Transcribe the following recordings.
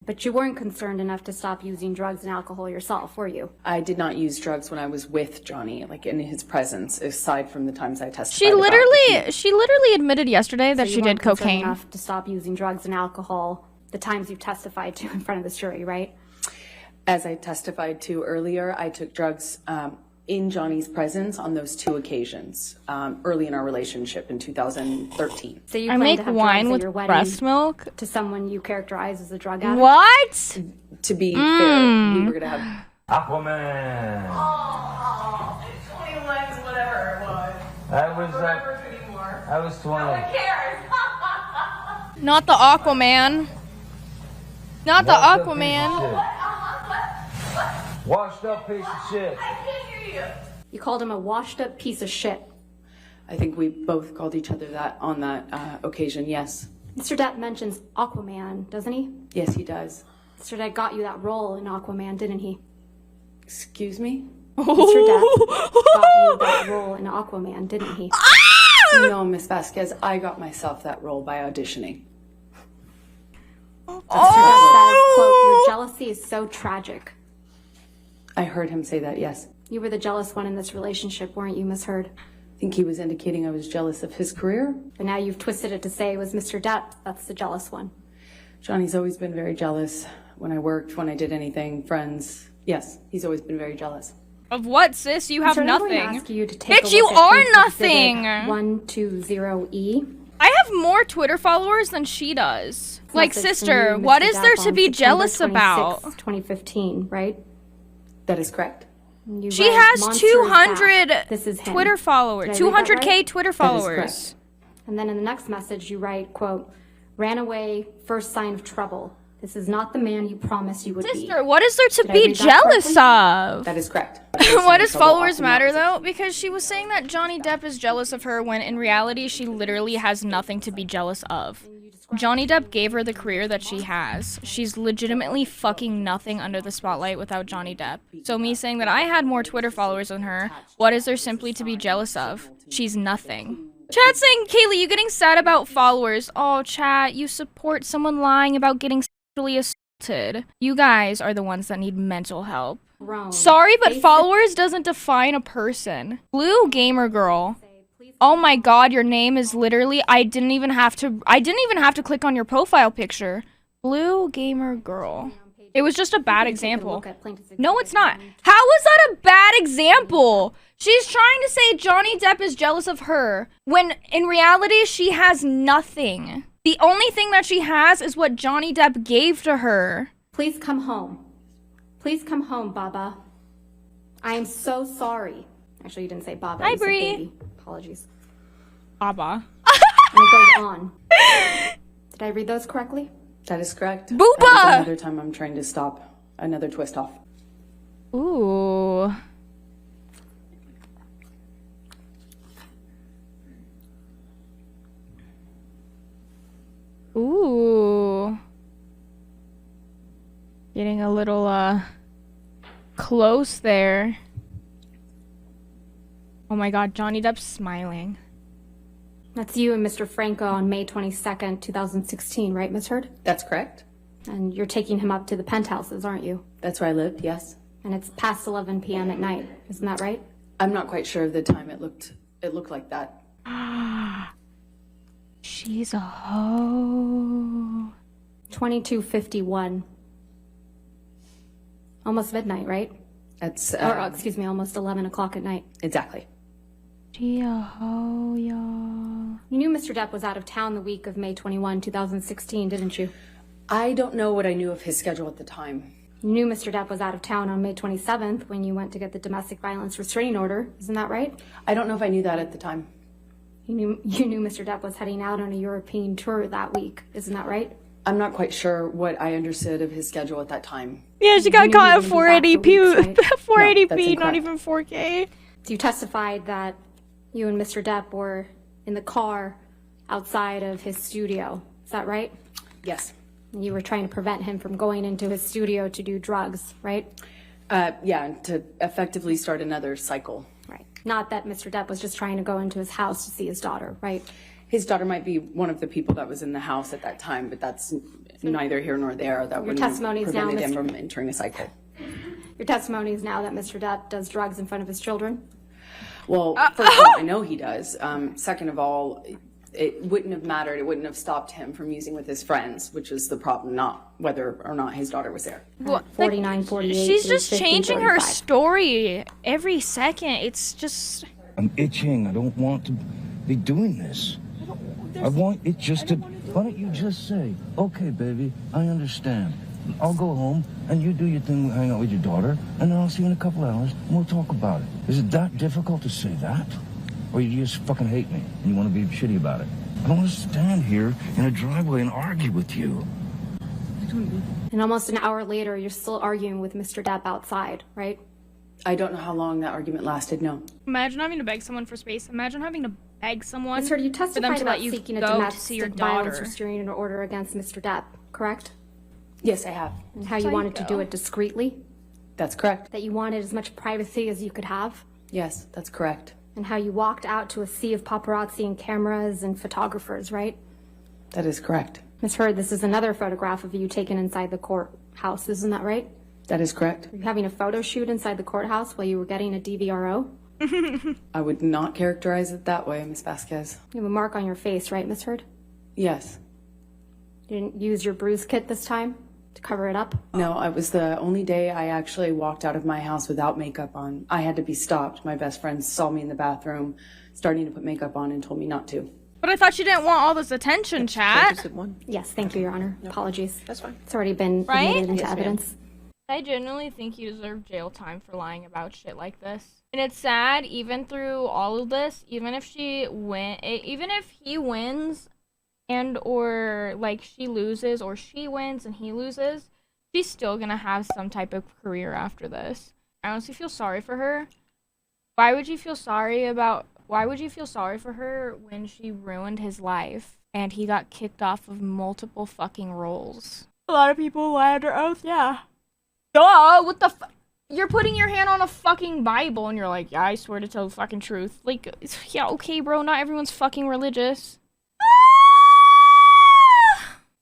But you weren't concerned enough to stop using drugs and alcohol yourself, were you? I did not use drugs when I was with Johnny, like in his presence, aside from the times I testified. She literally admitted yesterday that she did cocaine. Enough to stop using drugs and alcohol the times you've testified to in front of this jury, right? As I testified to earlier, I took drugs in Johnny's presence on those 2 occasions early in our relationship in 2013. So you I make wine with breast milk to someone you characterize as a drug addict? What? To be fair, we were going to have Aquaman. Oh, 21, whatever it was. I was Remember anymore. I was 20. No one cares. Not the Aquaman. Not the Aquaman. Washed up piece of shit. I can't hear you. You called him a washed up piece of shit. I think we both called each other that on that occasion, yes. Mr. Depp mentions Aquaman, doesn't he? Yes, he does. Mr. Depp got you that role in Aquaman, didn't he? Excuse me? Mr. Depp got you that role in Aquaman, didn't he? No, Miss Vasquez, I got myself that role by auditioning. Mr. Depp says, quote, your jealousy is so tragic. I heard him say that, yes. You were the jealous one in this relationship, weren't you, Miss Heard? I think he was indicating I was jealous of his career. But now you've twisted it to say it was Mr. Depp that's the jealous one. Johnny's always been very jealous when I worked, when I did anything, friends. Yes, he's always been very jealous. Of what, sis? You have Sir, nothing. I'm going to ask you to take Bitch, a you look at are case nothing. exhibit 120E. I have more Twitter followers than she does. Like, Message from sister, you, what Mr. is there Depp, to on be September jealous 26th, about? 2015, right? That is correct. You She write, has "Monster is 200 back. This is him." Twitter followers. Did I read that 200K right? Twitter That is followers. correct. And then in the next message, you write, quote, ran away, first sign of trouble. This is not the man you promised you would be. Sister, what is there to Did I be read that jealous correctly? of? That is correct. Why does followers matter, though? Because she was saying that Johnny Depp is jealous of her when in reality she literally has nothing to be jealous of. Johnny Depp gave her the career that she has. She's legitimately fucking nothing under the spotlight without Johnny Depp. So me saying that I had more Twitter followers than her, what is there simply to be jealous of? She's nothing. Chat saying, Kaylee, you getting sad about followers. Oh, chat, you support someone lying about getting sexually assaulted. You guys are the ones that need mental help. Grown. Sorry, but followers doesn't define a person. Blue Gamer Girl. Oh my god, your name is literally, I didn't even have to click on your profile picture. Blue Gamer Girl. It was just a bad example. No, it's not. How was that a bad example? She's trying to say Johnny Depp is jealous of her, when in reality, she has nothing. The only thing that she has is what Johnny Depp gave to her. Please come home. Please come home, Baba. I am so sorry. Actually, you didn't say Baba. Hi, you said Bree. baby. Apologies. Abba. And it goes on. Did I read those correctly? That is correct. Booba! That is another time I'm trying to stop another twist off. Ooh. Ooh. Getting a little, close there. Oh my god, Johnny Depp's smiling. That's you and Mr. Franco on May 22nd, 2016, right, Miss Heard? That's correct. And you're taking him up to the penthouses, aren't you? That's where I lived, yes. And it's past 11 p.m. at night. Isn't that right? I'm not quite sure of the time it looked like that. She's a hoe. 22:51. Almost midnight, right? That's Or, excuse me, almost 11 o'clock at night. exactly. She a hoe, y'all. You knew Mr. Depp was out of town the week of May 21, 2016, didn't you? I don't know what I knew of his schedule at the time. You knew Mr. Depp was out of town on May 27th when you went to get the domestic violence restraining order. Isn't that right? I don't know if I knew that at the time. You knew Mr. Depp was heading out on a European tour that week. Isn't that right? I'm not quite sure what I understood of his schedule at that time. Yeah, she got knew caught he at wouldn't be back for 480p, weeks, right? 480p, No, that's not incorrect. even 4K. So you testified that you and Mr. Depp were in the car outside of his studio. Is that right? Yes. And you were trying to prevent him from going into his studio to do drugs, right? Yeah, to effectively start another cycle. Right. Not that Mr. Depp was just trying to go into his house to see his daughter, right? His daughter might be one of the people that was in the house at that time, but that's neither here nor there. That wouldn't have testimony is now, prevented him Mr. from entering a cycle. Your testimony is now that Mr. Depp does drugs in front of his children. Well, first of all, I know he does. Second of all, it wouldn't have mattered. It wouldn't have stopped him from using with his friends, which is the problem, not whether or not his daughter was there. Well, 49, 48. she's age just 50, changing her 35. story every second. It's just. I'm itching. I don't want to be doing this. I want it just to. Why don't you just say, okay, baby, I understand. I'll go home and you do your thing, hang out with your daughter, and then I'll see you in a couple hours and we'll talk about it. Is it that difficult to say that? Or you just fucking hate me and you want to be shitty about it? I don't want to stand here in a driveway and argue with you. And almost an hour later, you're still arguing with Mr. Depp outside, right? I don't know how long that argument lasted, no. Imagine having to beg someone for space. Imagine having to beg someone Sir, you for them testified to about let you seeking a go to see your domestic violence daughter. restraining order against Mr. Depp, correct? Yes, I have. And how you wanted to do it discreetly, That's correct. that you wanted as much privacy as you could have, Yes, that's correct. and how you walked out to a sea of paparazzi and cameras and photographers, right? That is correct. Ms. Heard, this is another photograph of you taken inside the courthouse, isn't that right? That is correct. Were you having a photo shoot inside the courthouse while you were getting a DVRO? I would not characterize it that way, Ms. Vasquez. You have a mark on your face, right, Ms. Heard? Yes. You didn't use your bruise kit this time to cover it up? No, it was the only day I actually walked out of my house without makeup on. I had to be stopped. My best friend saw me in the bathroom starting to put makeup on and told me not to. But I thought you didn't want all this attention, chat. Yes, thank you, Your Honor. Apologies. That's fine. It's already been Right? admitted into Yes, ma'am. evidence. I genuinely think you deserve jail time for lying about shit like this. And it's sad, even through all of this, even if he wins and or like she loses, or she wins and he loses, she's still gonna have some type of career after this. I honestly feel sorry for her. Why would you feel sorry for her when she ruined his life and he got kicked off of multiple fucking roles? A lot of people lie under oath, yeah. Duh, what the you're putting your hand on a fucking Bible and you're like, yeah, I swear to tell the fucking truth. Like, yeah, okay, bro, not everyone's fucking religious.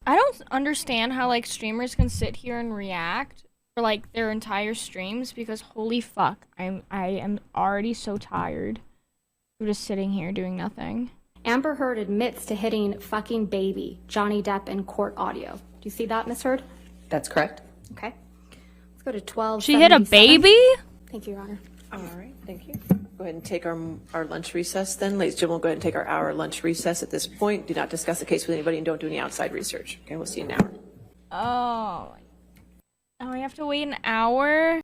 I don't understand how, like, streamers can sit here and react for, like, their entire streams because, holy fuck, I am already so tired of just sitting here doing nothing. Amber Heard admits to hitting fucking baby Johnny Depp in court audio. Do you see that, Miss Heard? That's correct. Okay. Let's go to 12. She hit a baby? Thank you, Your Honor. All right, thank you. Go ahead and take our lunch recess then. Ladies and gentlemen, we'll go ahead and take our hour lunch recess at this point. Do not discuss the case with anybody and don't do any outside research. Okay, we'll see you in an hour. Oh. Oh, we have to wait an hour?